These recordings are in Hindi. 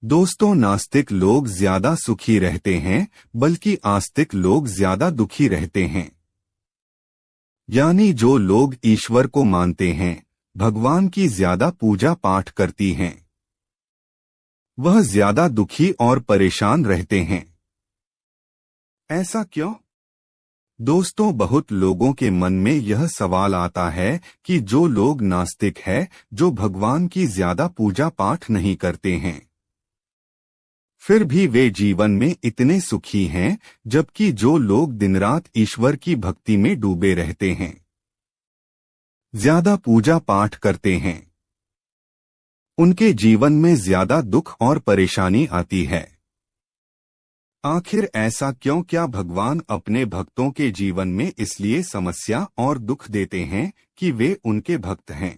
दोस्तों, नास्तिक लोग ज्यादा सुखी रहते हैं, बल्कि आस्तिक लोग ज्यादा दुखी रहते हैं। यानी जो लोग ईश्वर को मानते हैं, भगवान की ज्यादा पूजा पाठ करती हैं, वह ज्यादा दुखी और परेशान रहते हैं। ऐसा क्यों? दोस्तों, बहुत लोगों के मन में यह सवाल आता है कि जो लोग नास्तिक हैं, जो भगवान की ज्यादा पूजा पाठ नहीं करते हैं, फिर भी वे जीवन में इतने सुखी हैं, जबकि जो लोग दिन रात ईश्वर की भक्ति में डूबे रहते हैं, ज्यादा पूजा पाठ करते हैं, उनके जीवन में ज्यादा दुख और परेशानी आती है। आखिर ऐसा क्यों? क्या भगवान अपने भक्तों के जीवन में इसलिए समस्या और दुख देते हैं कि वे उनके भक्त हैं?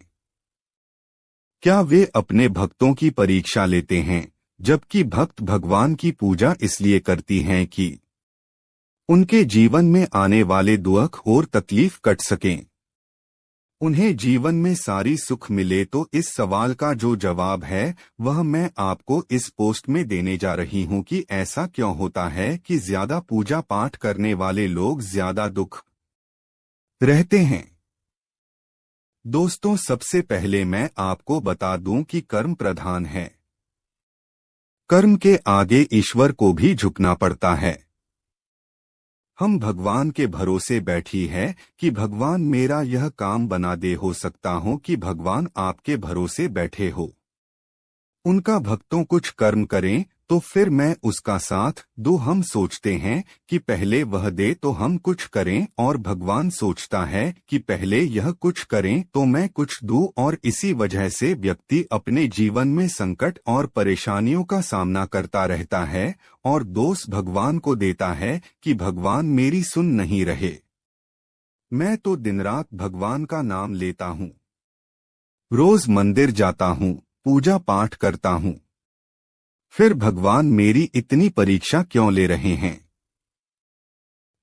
क्या वे अपने भक्तों की परीक्षा लेते हैं, जबकि भक्त भगवान की पूजा इसलिए करती हैं कि उनके जीवन में आने वाले दुख और तकलीफ कट सकें, उन्हें जीवन में सारी सुख मिले? तो इस सवाल का जो जवाब है वह मैं आपको इस पोस्ट में देने जा रही हूं कि ऐसा क्यों होता है कि ज्यादा पूजा पाठ करने वाले लोग ज्यादा दुख रहते हैं। दोस्तों, सबसे पहले मैं आपको बता दूं कि कर्म प्रधान है। कर्म के आगे ईश्वर को भी झुकना पड़ता है। हम भगवान के भरोसे बैठी है कि भगवान मेरा यह काम बना दे। हो सकता हो कि भगवान आपके भरोसे बैठे हो, उनका भक्तों कुछ कर्म करें तो फिर मैं उसका साथ दूं। हम सोचते हैं कि पहले वह दे तो हम कुछ करें, और भगवान सोचता है कि पहले यह कुछ करें तो मैं कुछ दूं, और इसी वजह से व्यक्ति अपने जीवन में संकट और परेशानियों का सामना करता रहता है और दोष भगवान को देता है कि भगवान मेरी सुन नहीं रहे। मैं तो दिन रात भगवान का नाम लेता हूँ, रोज मंदिर जाता हूँ, पूजा पाठ करता हूँ, फिर भगवान मेरी इतनी परीक्षा क्यों ले रहे हैं?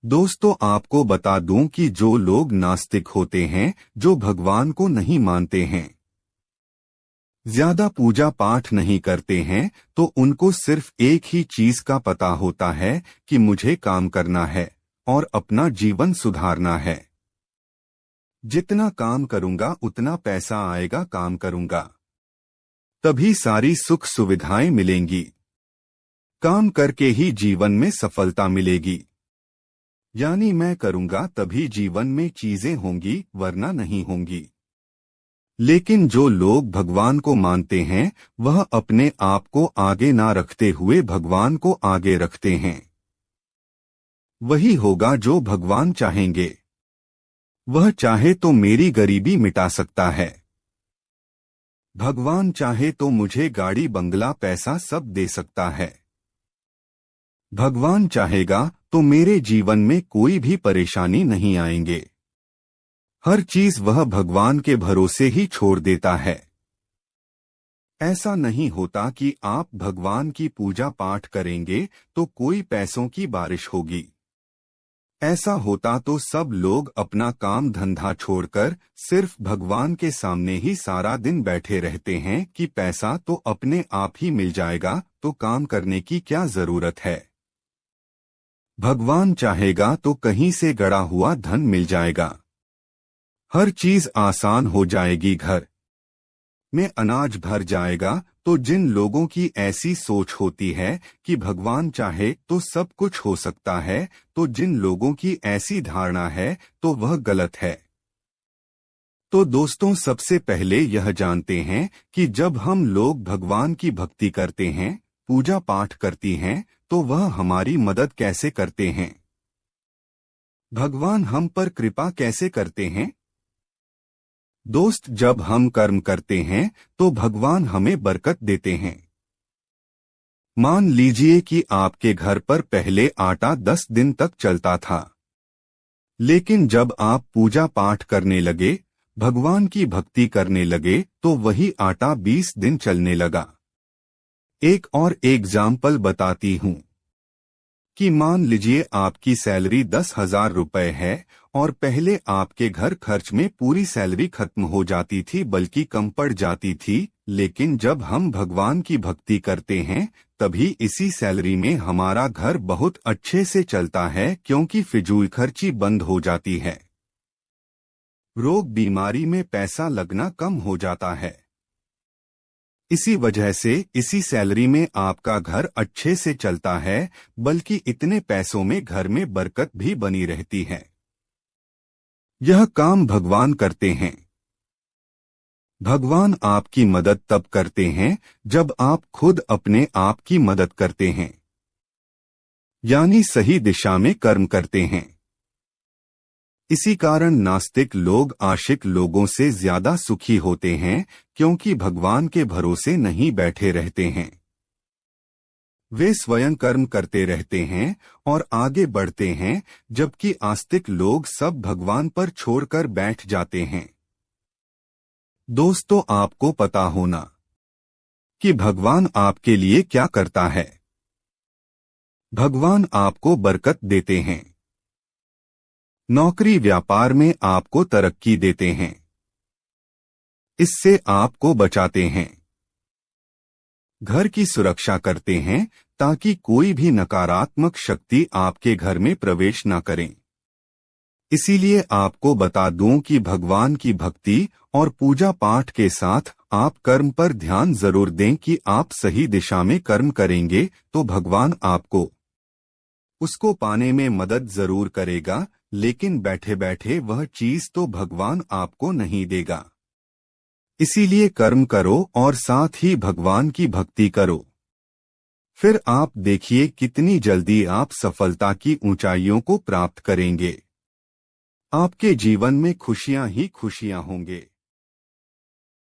दोस्तों, आपको बता दूं कि जो लोग नास्तिक होते हैं, जो भगवान को नहीं मानते हैं, ज्यादा पूजा पाठ नहीं करते हैं, तो उनको सिर्फ एक ही चीज का पता होता है कि मुझे काम करना है और अपना जीवन सुधारना है। जितना काम करूंगा उतना पैसा आएगा, काम करूंगा तभी सारी सुख सुविधाएं मिलेंगी, काम करके ही जीवन में सफलता मिलेगी। यानी मैं करूंगा तभी जीवन में चीजें होंगी, वरना नहीं होंगी। लेकिन जो लोग भगवान को मानते हैं, वह अपने आप को आगे ना रखते हुए भगवान को आगे रखते हैं। वही होगा जो भगवान चाहेंगे। वह चाहे तो मेरी गरीबी मिटा सकता है, भगवान चाहे तो मुझे गाड़ी बंगला पैसा सब दे सकता है, भगवान चाहेगा तो मेरे जीवन में कोई भी परेशानी नहीं आएंगे। हर चीज वह भगवान के भरोसे ही छोड़ देता है। ऐसा नहीं होता कि आप भगवान की पूजा पाठ करेंगे तो कोई पैसों की बारिश होगी। ऐसा होता तो सब लोग अपना काम धंधा छोड़कर सिर्फ भगवान के सामने ही सारा दिन बैठे रहते हैं कि पैसा तो अपने आप ही मिल जाएगा, तो काम करने की क्या जरूरत है। भगवान चाहेगा तो कहीं से गड़ा हुआ धन मिल जाएगा, हर चीज आसान हो जाएगी, घर में अनाज भर जाएगा। तो जिन लोगों की ऐसी सोच होती है कि भगवान चाहे तो सब कुछ हो सकता है, तो जिन लोगों की ऐसी धारणा है तो वह गलत है। तो दोस्तों, सबसे पहले यह जानते हैं कि जब हम लोग भगवान की भक्ति करते हैं, पूजा पाठ करती हैं, तो वह हमारी मदद कैसे करते हैं? भगवान हम पर कृपा कैसे करते हैं? दोस्त, जब हम कर्म करते हैं तो भगवान हमें बरकत देते हैं। मान लीजिए कि आपके घर पर पहले आटा 10 दिन तक चलता था, लेकिन जब आप पूजा पाठ करने लगे, भगवान की भक्ति करने लगे, तो वही आटा 20 दिन चलने लगा। एक और एग्जाम्पल बताती हूँ। कि मान लीजिए आपकी सैलरी 10,000 रुपए है और पहले आपके घर खर्च में पूरी सैलरी खत्म हो जाती थी, बल्कि कम पड़ जाती थी। लेकिन जब हम भगवान की भक्ति करते हैं तभी इसी सैलरी में हमारा घर बहुत अच्छे से चलता है, क्योंकि फिजूल खर्ची बंद हो जाती है। रोग बीमारी में पैसा लगना कम हो जाता है। इसी वजह से इसी सैलरी में आपका घर अच्छे से चलता है, बल्कि इतने पैसों में घर में बरकत भी बनी रहती है। यह काम भगवान करते हैं। भगवान आपकी मदद तब करते हैं जब आप खुद अपने आप की मदद करते हैं, यानी सही दिशा में कर्म करते हैं। इसी कारण नास्तिक लोग आशिक लोगों से ज्यादा सुखी होते हैं, क्योंकि भगवान के भरोसे नहीं बैठे रहते हैं। वे स्वयं कर्म करते रहते हैं और आगे बढ़ते हैं, जबकि आस्तिक लोग सब भगवान पर छोड़कर बैठ जाते हैं। दोस्तों, आपको पता होना कि भगवान आपके लिए क्या करता है। भगवान आपको बरकत देते हैं, नौकरी व्यापार में आपको तरक्की देते हैं, इससे आपको बचाते हैं, घर की सुरक्षा करते हैं ताकि कोई भी नकारात्मक शक्ति आपके घर में प्रवेश न करें। इसीलिए आपको बता दूं कि भगवान की भक्ति और पूजा पाठ के साथ आप कर्म पर ध्यान जरूर दें कि आप सही दिशा में कर्म करेंगे तो भगवान आपको उसको पाने में मदद जरूर करेगा, लेकिन बैठे बैठे वह चीज तो भगवान आपको नहीं देगा। इसीलिए कर्म करो और साथ ही भगवान की भक्ति करो, फिर आप देखिए कितनी जल्दी आप सफलता की ऊंचाइयों को प्राप्त करेंगे। आपके जीवन में खुशियां ही खुशियां होंगे।